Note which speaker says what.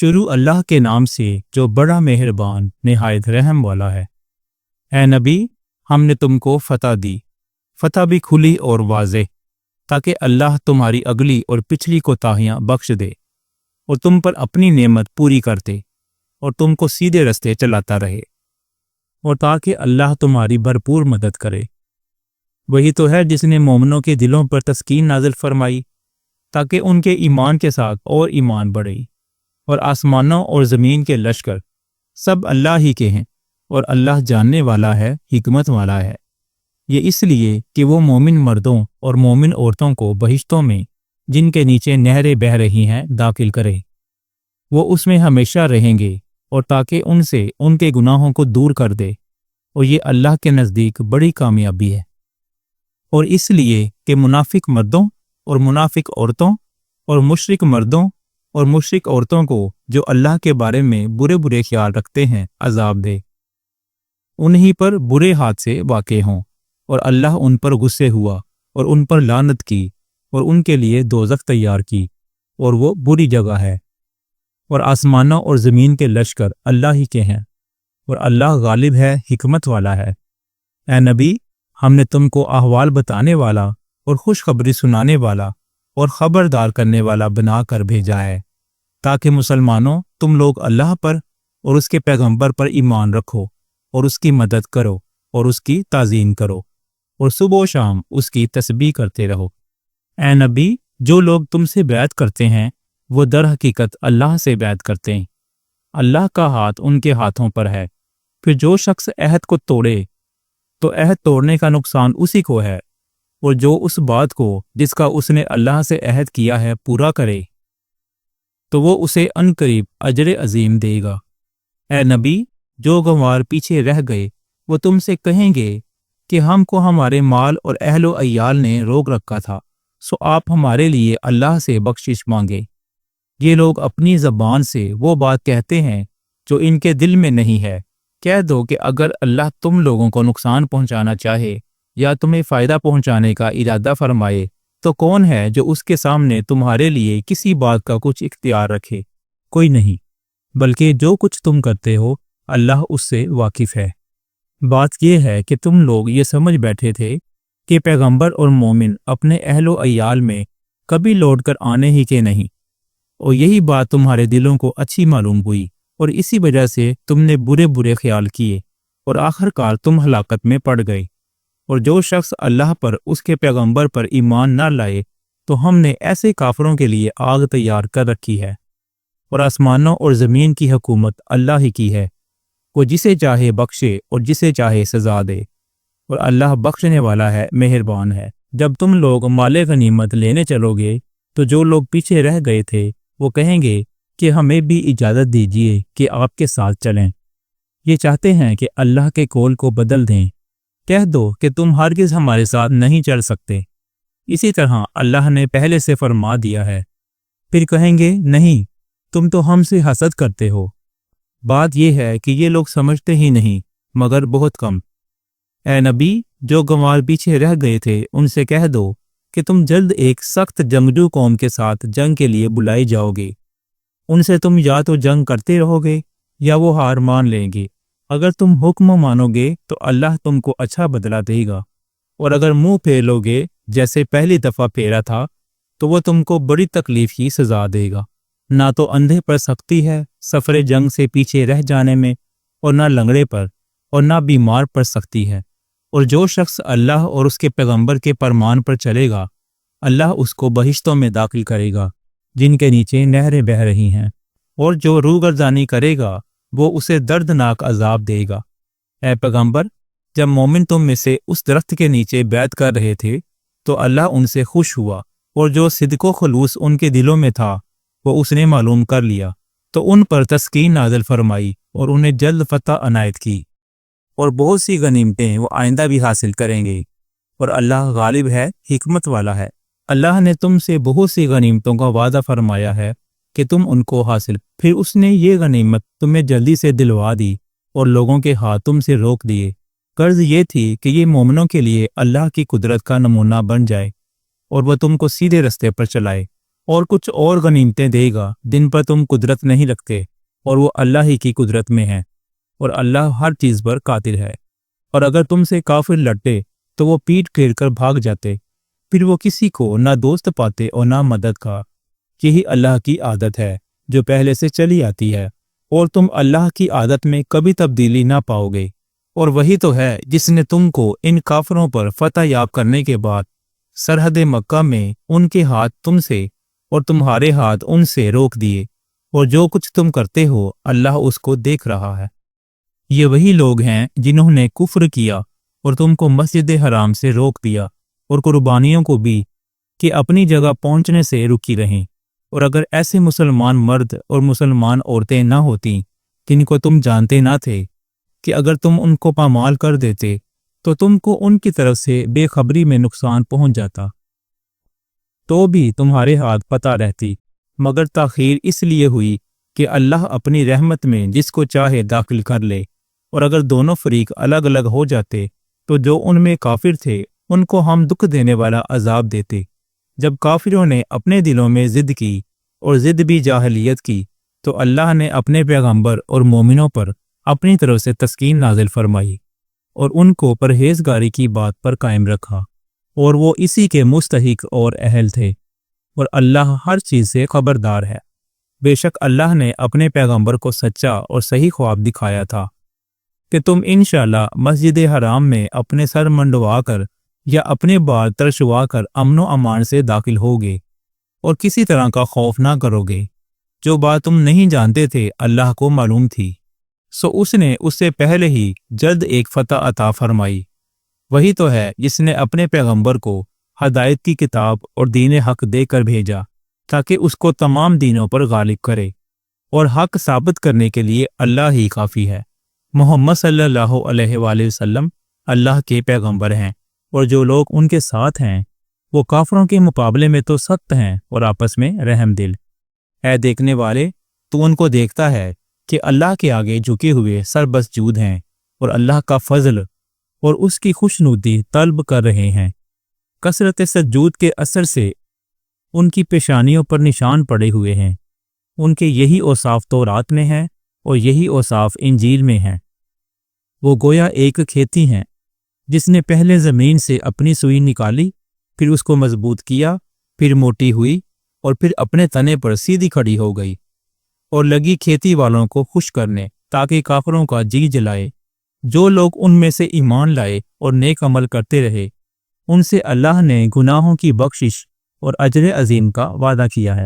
Speaker 1: شروع اللہ کے نام سے جو بڑا مہربان نہایت رحم والا ہے۔ اے نبی، ہم نے تم کو فتح دی، فتح بھی کھلی اور واضح، تاکہ اللہ تمہاری اگلی اور پچھلی کوتاہیاں بخش دے اور تم پر اپنی نعمت پوری کرتے اور تم کو سیدھے رستے چلاتا رہے، اور تاکہ اللہ تمہاری بھرپور مدد کرے۔ وہی تو ہے جس نے مومنوں کے دلوں پر تسکین نازل فرمائی تاکہ ان کے ایمان کے ساتھ اور ایمان بڑھے، اور آسمانوں اور زمین کے لشکر سب اللہ ہی کے ہیں، اور اللہ جاننے والا ہے، حکمت والا ہے۔ یہ اس لیے کہ وہ مومن مردوں اور مومن عورتوں کو بہشتوں میں جن کے نیچے نہریں بہہ رہی ہیں داخل کرے، وہ اس میں ہمیشہ رہیں گے، اور تاکہ ان سے ان کے گناہوں کو دور کر دے، اور یہ اللہ کے نزدیک بڑی کامیابی ہے۔ اور اس لیے کہ منافق مردوں اور منافق عورتوں اور مشرک مردوں اور مشرک عورتوں کو جو اللہ کے بارے میں برے برے خیال رکھتے ہیں عذاب دے، انہی پر برے حادثے واقع ہوں، اور اللہ ان پر غصے ہوا اور ان پر لعنت کی اور ان کے لیے دوزخ تیار کی، اور وہ بری جگہ ہے۔ اور آسمانوں اور زمین کے لشکر اللہ ہی کے ہیں، اور اللہ غالب ہے، حکمت والا ہے۔ اے نبی، ہم نے تم کو احوال بتانے والا اور خوشخبری سنانے والا اور خبردار کرنے والا بنا کر بھیجا ہے، تاکہ مسلمانوں تم لوگ اللہ پر اور اس کے پیغمبر پر ایمان رکھو اور اس کی مدد کرو اور اس کی تعظیم کرو، اور صبح و شام اس کی تسبیح کرتے رہو۔ اے نبی، جو لوگ تم سے بیعت کرتے ہیں وہ در حقیقت اللہ سے بیعت کرتے ہیں، اللہ کا ہاتھ ان کے ہاتھوں پر ہے۔ پھر جو شخص عہد کو توڑے تو عہد توڑنے کا نقصان اسی کو ہے، اور جو اس بات کو جس کا اس نے اللہ سے عہد کیا ہے پورا کرے تو وہ اسے عنقریب اجر عظیم دے گا۔ اے نبی، جو گنوار پیچھے رہ گئے وہ تم سے کہیں گے کہ ہم کو ہمارے مال اور اہل و عیال نے روک رکھا تھا، سو آپ ہمارے لیے اللہ سے بخشش مانگے۔ یہ لوگ اپنی زبان سے وہ بات کہتے ہیں جو ان کے دل میں نہیں ہے۔ کہہ دو کہ اگر اللہ تم لوگوں کو نقصان پہنچانا چاہے یا تمہیں فائدہ پہنچانے کا ارادہ فرمائے تو کون ہے جو اس کے سامنے تمہارے لیے کسی بات کا کچھ اختیار رکھے؟ کوئی نہیں، بلکہ جو کچھ تم کرتے ہو اللہ اس سے واقف ہے۔ بات یہ ہے کہ تم لوگ یہ سمجھ بیٹھے تھے کہ پیغمبر اور مومن اپنے اہل و عیال میں کبھی لوٹ کر آنے ہی کے نہیں، اور یہی بات تمہارے دلوں کو اچھی معلوم ہوئی، اور اسی وجہ سے تم نے برے برے خیال کیے اور آخر کار تم ہلاکت میں پڑ گئے۔ اور جو شخص اللہ پر اس کے پیغمبر پر ایمان نہ لائے تو ہم نے ایسے کافروں کے لیے آگ تیار کر رکھی ہے۔ اور آسمانوں اور زمین کی حکومت اللہ ہی کی ہے، وہ جسے چاہے بخشے اور جسے چاہے سزا دے، اور اللہ بخشنے والا ہے، مہربان ہے۔ جب تم لوگ مال غنیمت لینے چلو گے تو جو لوگ پیچھے رہ گئے تھے وہ کہیں گے کہ ہمیں بھی اجازت دیجیے کہ آپ کے ساتھ چلیں۔ یہ چاہتے ہیں کہ اللہ کے قول کو بدل دیں۔ کہہ دو کہ تم ہرگز ہمارے ساتھ نہیں چل سکتے، اسی طرح اللہ نے پہلے سے فرما دیا ہے۔ پھر کہیں گے نہیں، تم تو ہم سے حسد کرتے ہو۔ بات یہ ہے کہ یہ لوگ سمجھتے ہی نہیں مگر بہت کم۔ اے نبی، جو گنوار پیچھے رہ گئے تھے ان سے کہہ دو کہ تم جلد ایک سخت جنگجو قوم کے ساتھ جنگ کے لیے بلائے جاؤ گے۔ ان سے تم یا تو جنگ کرتے رہو گے یا وہ ہار مان لیں گے۔ اگر تم حکم مانو گے تو اللہ تم کو اچھا بدلہ دے گا، اور اگر منہ پھیر لو گے جیسے پہلی دفعہ پھیرا تھا تو وہ تم کو بڑی تکلیف کی سزا دے گا۔ نہ تو اندھے پر سختی ہے سفر جنگ سے پیچھے رہ جانے میں، اور نہ لنگڑے پر اور نہ بیمار پر سختی ہے۔ اور جو شخص اللہ اور اس کے پیغمبر کے فرمان پر چلے گا اللہ اس کو بہشتوں میں داخل کرے گا جن کے نیچے نہریں بہہ رہی ہیں، اور جو روگردانی کرے گا وہ اسے دردناک عذاب دے گا۔ اے پیغمبر، جب مومن تم میں سے اس درخت کے نیچے بیعت کر رہے تھے تو اللہ ان سے خوش ہوا، اور جو صدق و خلوص ان کے دلوں میں تھا وہ اس نے معلوم کر لیا، تو ان پر تسکین نازل فرمائی اور انہیں جلد فتح عنایت کی، اور بہت سی غنیمتیں وہ آئندہ بھی حاصل کریں گے، اور اللہ غالب ہے، حکمت والا ہے۔ اللہ نے تم سے بہت سی غنیمتوں کا وعدہ فرمایا ہے کہ تم ان کو حاصل، پھر اس نے یہ غنیمت تمہیں جلدی سے دلوا دی اور لوگوں کے ہاتھ تم سے روک دیے۔ غرض یہ تھی کہ یہ مومنوں کے لیے اللہ کی قدرت کا نمونہ بن جائے اور وہ تم کو سیدھے رستے پر چلائے اور کچھ اور غنیمتیں دے گا جن پر تم قدرت نہیں رکھتے، اور وہ اللہ ہی کی قدرت میں ہیں، اور اللہ ہر چیز پر قادر ہے۔ اور اگر تم سے کافر لڑتے تو وہ پیٹ پھیر کر بھاگ جاتے، پھر وہ کسی کو نہ دوست پاتے اور نہ مدد کا۔ یہی اللہ کی عادت ہے جو پہلے سے چلی آتی ہے، اور تم اللہ کی عادت میں کبھی تبدیلی نہ پاؤ گے۔ اور وہی تو ہے جس نے تم کو ان کافروں پر فتح یاب کرنے کے بعد سرحد مکہ میں ان کے ہاتھ تم سے اور تمہارے ہاتھ ان سے روک دیے، اور جو کچھ تم کرتے ہو اللہ اس کو دیکھ رہا ہے۔ یہ وہی لوگ ہیں جنہوں نے کفر کیا اور تم کو مسجد حرام سے روک دیا، اور قربانیوں کو بھی کہ اپنی جگہ پہنچنے سے رکی رہیں۔ اور اگر ایسے مسلمان مرد اور مسلمان عورتیں نہ ہوتیں جن کو تم جانتے نہ تھے کہ اگر تم ان کو پامال کر دیتے تو تم کو ان کی طرف سے بے خبری میں نقصان پہنچ جاتا، تو بھی تمہارے ہاتھ فتح رہتی، مگر تاخیر اس لیے ہوئی کہ اللہ اپنی رحمت میں جس کو چاہے داخل کر لے۔ اور اگر دونوں فریق الگ الگ ہو جاتے تو جو ان میں کافر تھے ان کو ہم دکھ دینے والا عذاب دیتے۔ جب کافروں نے اپنے دلوں میں ضد کی اور ضد بھی جاہلیت کی تو اللہ نے اپنے پیغمبر اور مومنوں پر اپنی طرف سے تسکین نازل فرمائی اور ان کو پرہیزگاری کی بات پر قائم رکھا، اور وہ اسی کے مستحق اور اہل تھے، اور اللہ ہر چیز سے خبردار ہے۔ بے شک اللہ نے اپنے پیغمبر کو سچا اور صحیح خواب دکھایا تھا کہ تم انشاءاللہ مسجد حرام میں اپنے سر منڈوا کر یا اپنے بال ترشوا کر امن و امان سے داخل ہوگے، اور کسی طرح کا خوف نہ کرو گے۔ جو بات تم نہیں جانتے تھے اللہ کو معلوم تھی، سو اس نے اس سے پہلے ہی جلد ایک فتح عطا فرمائی۔ وہی تو ہے جس نے اپنے پیغمبر کو ہدایت کی کتاب اور دین حق دے کر بھیجا تاکہ اس کو تمام دینوں پر غالب کرے، اور حق ثابت کرنے کے لیے اللہ ہی کافی ہے۔ محمد صلی اللہ علیہ وآلہ وسلم اللہ کے پیغمبر ہیں، اور جو لوگ ان کے ساتھ ہیں وہ کافروں کے مقابلے میں تو سخت ہیں اور آپس میں رحم دل۔ اے دیکھنے والے، تو ان کو دیکھتا ہے کہ اللہ کے آگے جھکے ہوئے سر بسجود ہیں اور اللہ کا فضل اور اس کی خوشنودی طلب کر رہے ہیں۔ کثرت سجود کے اثر سے ان کی پیشانیوں پر نشان پڑے ہوئے ہیں۔ ان کے یہی اوصاف تورات میں ہیں اور یہی اوصاف انجیل میں ہیں۔ وہ گویا ایک کھیتی ہیں جس نے پہلے زمین سے اپنی سوئی نکالی، پھر اس کو مضبوط کیا، پھر موٹی ہوئی، اور پھر اپنے تنے پر سیدھی کھڑی ہو گئی، اور لگی کھیتی والوں کو خوش کرنے تاکہ کافروں کا جی جلائے۔ جو لوگ ان میں سے ایمان لائے اور نیک عمل کرتے رہے ان سے اللہ نے گناہوں کی بخشش اور اجر عظیم کا وعدہ کیا ہے۔